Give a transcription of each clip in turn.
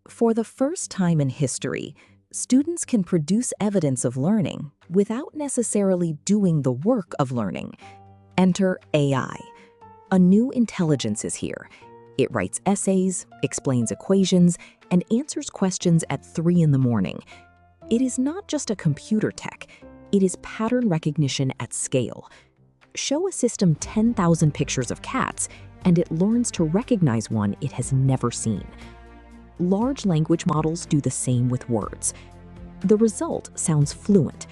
For the first time in history, students can produce evidence of learning without necessarily doing the work of learning. Enter AI. A new intelligence is here. It writes essays, explains equations, and answers questions at 3 in the morning. It is not just a computer tech, it is pattern recognition at scale. Show a system 10,000 pictures of cats, and it learns to recognize one it has never seen. Large language models do the same with words. The result sounds fluent,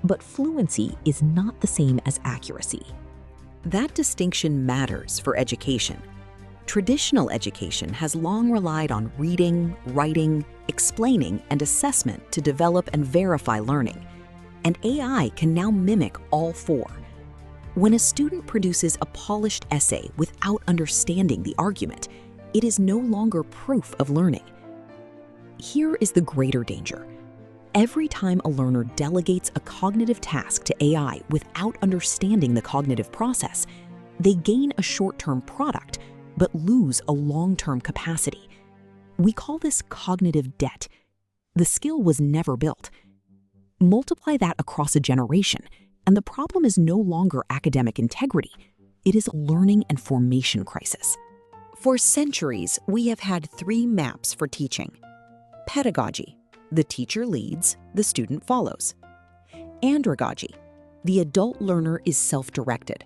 but fluency is not the same as accuracy. That distinction matters for education. Traditional education has long relied on reading, writing, explaining, and assessment to develop and verify learning. And AI can now mimic all four. When a student produces a polished essay without understanding the argument, it is no longer proof of learning. Here is the greater danger. Every time a learner delegates a cognitive task to AI without understanding the cognitive process, they gain a short-term product but lose a long-term capacity. We call this cognitive debt. The skill was never built. Multiply that across a generation, and the problem is no longer academic integrity. It is a learning and formation crisis. For centuries, we have had 3 maps for teaching. Pedagogy, the teacher leads, the student follows. Andragogy, the adult learner is self-directed.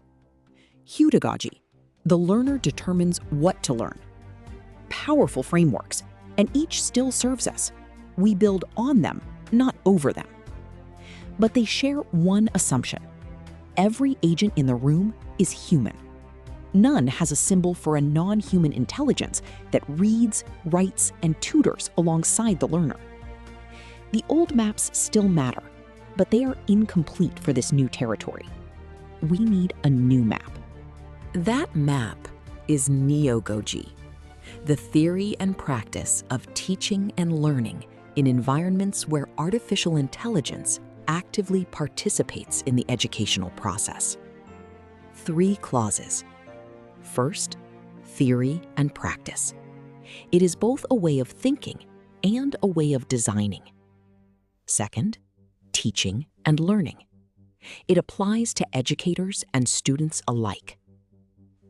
Hudagogy, the learner determines what to learn. Powerful frameworks, and each still serves us. We build on them, not over them. But they share one assumption. Every agent in the room is human. None has a symbol for a non-human intelligence that reads, writes, and tutors alongside the learner. The old maps still matter, but they are incomplete for this new territory. We need a new map. That map is Neogogy, the theory and practice of teaching and learning in environments where artificial intelligence actively participates in the educational process. 3 clauses. First, theory and practice. It is both a way of thinking and a way of designing. Second, teaching and learning. It applies to educators and students alike.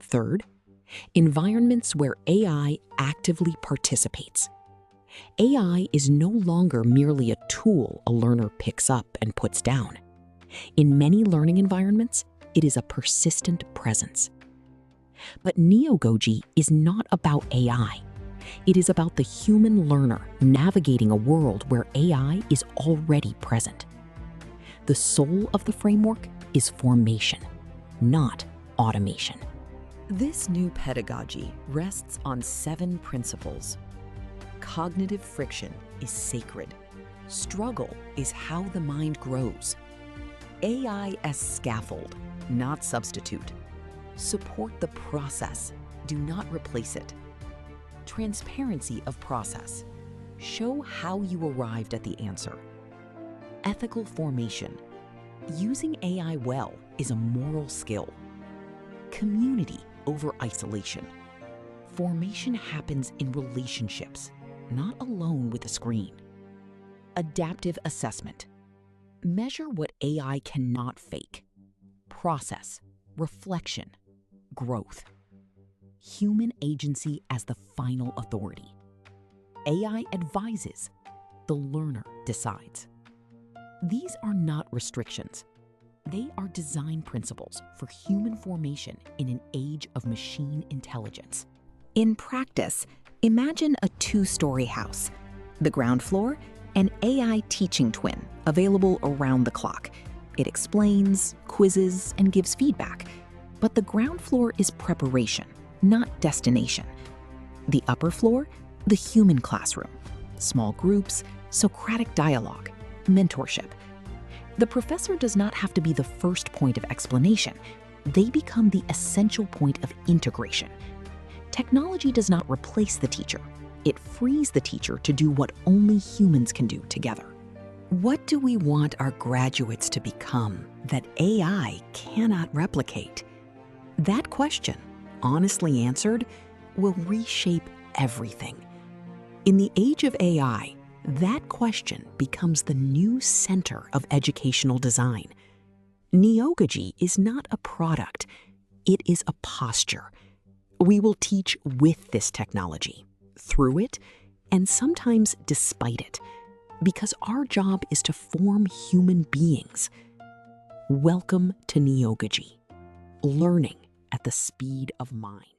Third, environments where AI actively participates. AI is no longer merely a tool a learner picks up and puts down. In many learning environments, it is a persistent presence. But Neogogy is not about AI. It is about the human learner navigating a world where AI is already present. The soul of the framework is formation, not automation. This new pedagogy rests on 7 principles. Cognitive friction is sacred. Struggle is how the mind grows. AI as scaffold, not substitute. Support the process, do not replace it. Transparency of process. Show how you arrived at the answer. Ethical formation. Using AI well is a moral skill. Community over isolation. Formation happens in relationships, not alone with a screen. Adaptive assessment. Measure what AI cannot fake. Process, reflection, growth. Human agency as the final authority. AI advises, the learner decides. These are not restrictions. They are design principles for human formation in an age of machine intelligence. In practice, imagine a 2-story house. The ground floor, an AI teaching twin available around the clock. It explains, quizzes, and gives feedback. But the ground floor is preparation, not destination. The upper floor, the human classroom. Small groups, Socratic dialogue, mentorship. The professor does not have to be the first point of explanation. They become the essential point of integration. Technology does not replace the teacher. It frees the teacher to do what only humans can do together. What do we want our graduates to become that AI cannot replicate? That question, honestly answered, will reshape everything. In the age of AI, that question becomes the new center of educational design. Neogogy is not a product, it is a posture. We will teach with this technology, through it, and sometimes despite it, because our job is to form human beings. Welcome to Neogogy, learning at the speed of mind.